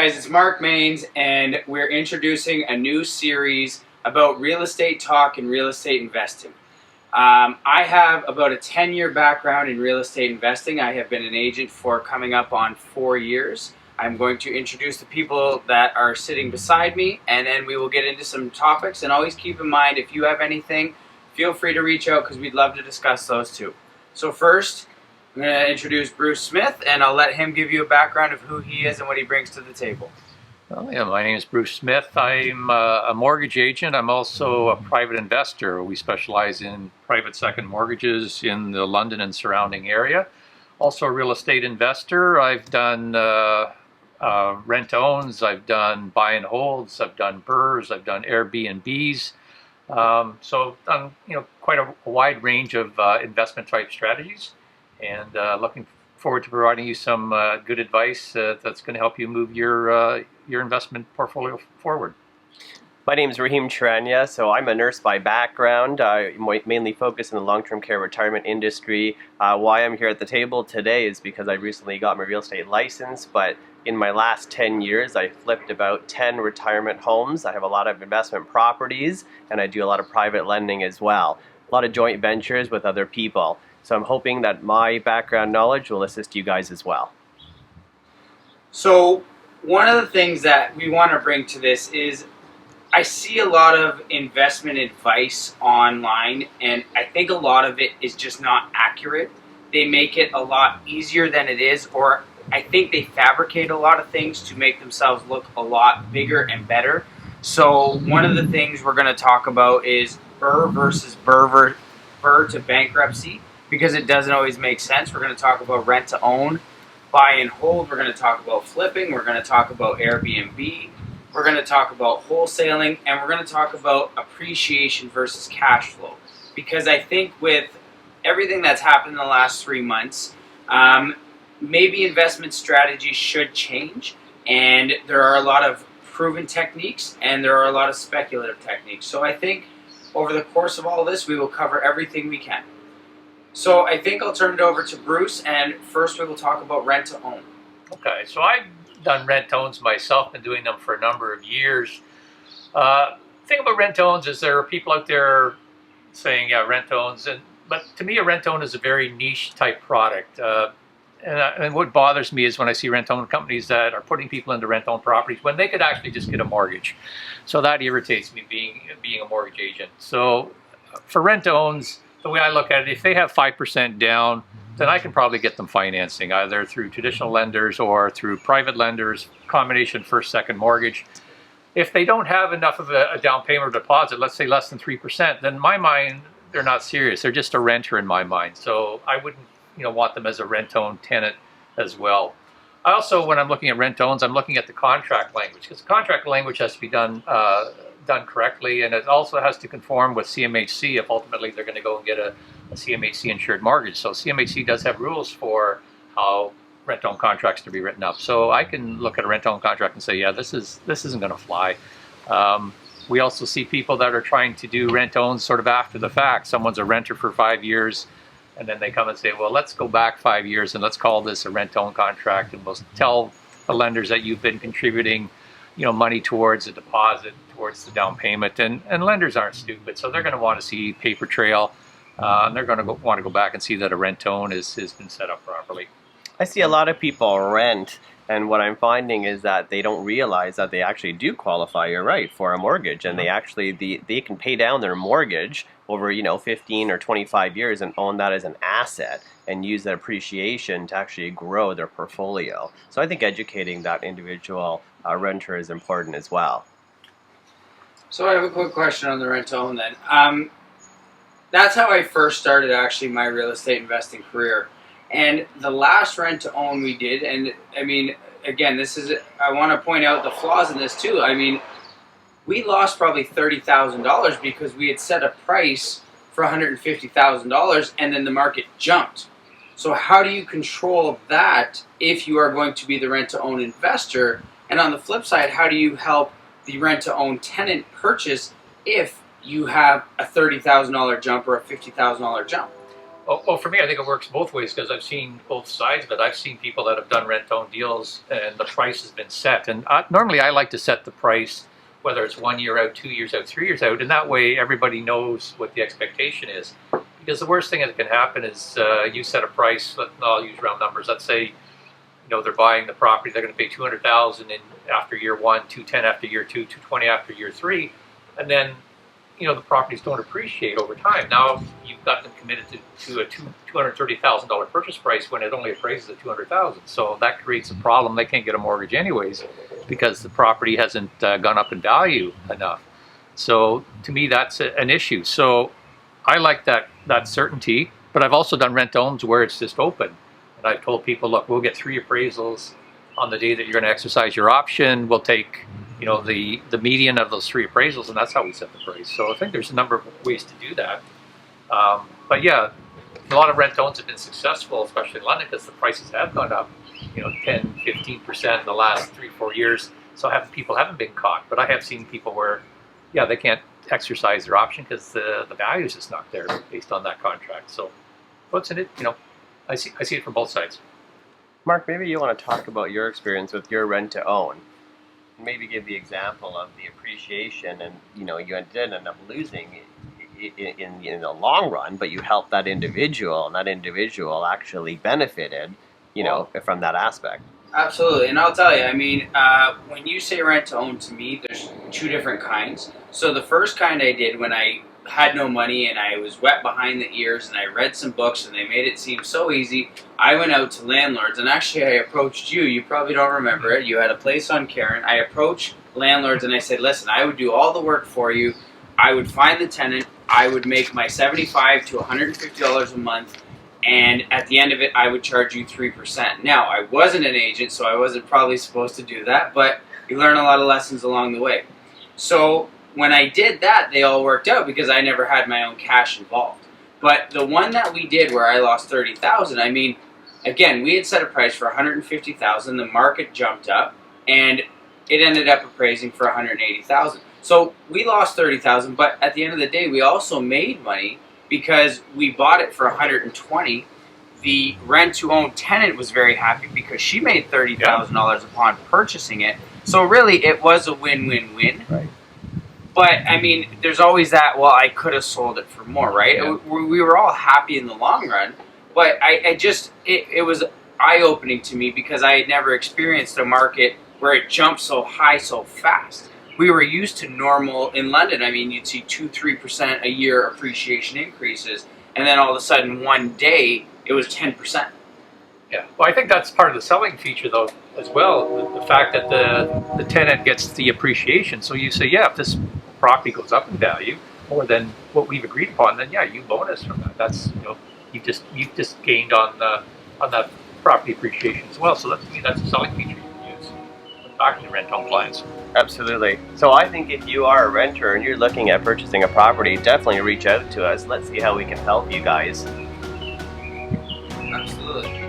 guys, it's Mark Maines, and we're introducing a new series about real estate talk and real estate investing. I have about a 10-year background in real estate investing. I have been an agent for coming up on 4 years. I'm going to introduce the people that are sitting beside me, and then we will get into some topics. And always keep in mind, if you have anything, feel free to reach out because we'd love to discuss those too. So first, I'm going to introduce Bruce Smith, and I'll let him give you a background of who he is and what he brings to the table. Well, yeah, my name is Bruce Smith. I'm a mortgage agent. I'm also a private investor. We specialize in private second mortgages in the London and surrounding area. Also a real estate investor. I've done rent-owns, I've done buy and holds, I've done BRRRRs, I've done Airbnbs. So I've done quite a wide range of investment type strategies, and looking forward to providing you some good advice that's going to help you move your investment portfolio forward. My name is Raheem Charania, so I'm a nurse by background. I mainly focus in the long-term care retirement industry. Why I'm here at the table today is because I recently got my real estate license, but in my last 10 years, I flipped about 10 retirement homes. I have a lot of investment properties, and I do a lot of private lending as well. A lot of joint ventures with other people. So I'm hoping that my background knowledge will assist you guys as well. So one of the things that we want to bring to this is I see a lot of investment advice online, and I think a lot of it is just not accurate. They make it a lot easier than it is, or I think they fabricate a lot of things to make themselves look a lot bigger and better. So one of the things we're going to talk about is BRRRR versus BRRRR to bankruptcy, because it doesn't always make sense. We're going to talk about rent to own, buy and hold. We're going to talk about flipping. We're going to talk about Airbnb. We're going to talk about wholesaling, and we're going to talk about appreciation versus cash flow. Because I think with everything that's happened in the last 3 months, maybe investment strategies should change, and there are a lot of proven techniques and there are a lot of speculative techniques. So I think over the course of all this, we will cover everything we can. So I think I'll turn it over to Bruce, and first we will talk about rent to own. Okay, so I've done rent-owns myself, been doing them for a number of years. The thing about rent-owns is there are people out there saying, yeah, rent-owns, but to me a rent-own is a very niche type product. And what bothers me is when I see rent-own companies that are putting people into rent-own properties when they could actually just get a mortgage. So that irritates me, being a mortgage agent. So for rent-owns, the way I look at it, if they have 5% down, then I can probably get them financing, either through traditional lenders or through private lenders, combination first, second mortgage. If they don't have enough of a down payment or deposit, let's say less than 3%, then in my mind, they're not serious. They're just a renter in my mind. So I wouldn't want them as a rent-own tenant as well. I also, when I'm looking at rent-owns, I'm looking at the contract language, because the contract language has to be done correctly, and it also has to conform with CMHC if ultimately they're going to go and get a CMHC insured mortgage. So CMHC does have rules for how rent-own contracts to be written up. So I can look at a rent-own contract and say, yeah, this isn't going to fly. We also see people that are trying to do rent-owns sort of after the fact. Someone's a renter for 5 years, and then they come and say, well, let's go back 5 years and let's call this a rent-own contract, and we'll tell the lenders that you've been contributing money towards a deposit, towards the down payment, and lenders aren't stupid, so they're going to want to see paper trail, and they're going to want to go back and see that a rent-own has been set up properly. I see a lot of people rent, and what I'm finding is that they don't realize that they actually do qualify, you're right, for a mortgage, and they can pay down their mortgage over 15 or 25 years and own that as an asset and use that appreciation to actually grow their portfolio. So I think educating that individual renter is important as well. So I have a quick question on the rent-to-own then. That's how I first started actually my real estate investing career. And the last rent-to-own we did, and I mean, again, I want to point out the flaws in this too. I mean, we lost probably $30,000 because we had set a price for $150,000 and then the market jumped. So how do you control that if you are going to be the rent-to-own investor? And on the flip side, how do you help the rent-to-own tenant purchase if you have a $30,000 jump or a $50,000 jump? Well, for me, I think it works both ways because I've seen both sides of it. I've seen people that have done rent-own deals and the price has been set. And normally I like to set the price, whether it's 1 year out, 2 years out, 3 years out, and that way everybody knows what the expectation is. Because the worst thing that can happen is you set a price, I'll use round numbers, let's say they're buying the property, they're going to pay $200,000 in after year 1, $210,000 after year 2, $220,000 after year 3, and then the properties don't appreciate over time. Now you've got them committed to a $230,000 purchase price when it only appraises at $200,000. So that creates a problem. They can't get a mortgage anyways because the property hasn't gone up in value enough. So to me, that's an issue. So I like that certainty, but I've also done rent-owns where it's just open. And I've told people, look, we'll get 3 appraisals on the day that you're going to exercise your option. We'll take the median of those 3 appraisals, and that's how we set the price. So I think there's a number of ways to do that. But yeah, a lot of rent-owns have been successful, especially in London, because the prices have gone up, 10, 15% in the last 3-4 years. So people haven't been caught. But I have seen people where, they can't exercise their option because the value is just not there based on that contract. So what's in it? I see it from both sides. Mark, maybe you want to talk about your experience with your rent-to-own. Maybe give the example of the appreciation, and you did end up losing in the long run, but you helped that individual, and that individual actually benefited, from that aspect. Absolutely, and I'll tell you, when you say rent to own, to me, there's 2 different kinds. So the first kind I did when I had no money and I was wet behind the ears and I read some books and they made it seem so easy. I went out to landlords, and actually I approached you. You probably don't remember it. You had a place on Karen. I approached landlords and I said, listen, I would do all the work for you. I would find the tenant. I would make my $75 to $150 a month. And at the end of it, I would charge you 3%. Now, I wasn't an agent, so I wasn't probably supposed to do that, but you learn a lot of lessons along the way. So when I did that, they all worked out because I never had my own cash involved. But the one that we did where I lost $30,000, again, we had set a price for $150,000. The market jumped up, and it ended up appraising for $180,000. So we lost $30,000, but at the end of the day, we also made money because we bought it for $120,000. The rent-to-own tenant was very happy because she made $30,000 upon purchasing it. So really, it was a win-win-win. Right. But there's always that. Well, I could have sold it for more, right? Yeah. We were all happy in the long run, but it was eye-opening to me because I had never experienced a market where it jumped so high so fast. We were used to normal in London. You'd see 2-3% a year appreciation increases, and then all of a sudden one day it was 10%. Yeah, well, I think that's part of the selling feature, though, as well. The fact that the tenant gets the appreciation. So you say, if this property goes up in value more than what we've agreed upon, then you bonus from that. That's you've just gained on that property appreciation as well. So to me, that's a selling feature you can use when talking to rent-own clients. Absolutely. So I think if you are a renter and you're looking at purchasing a property, definitely reach out to us. Let's see how we can help you guys. Absolutely.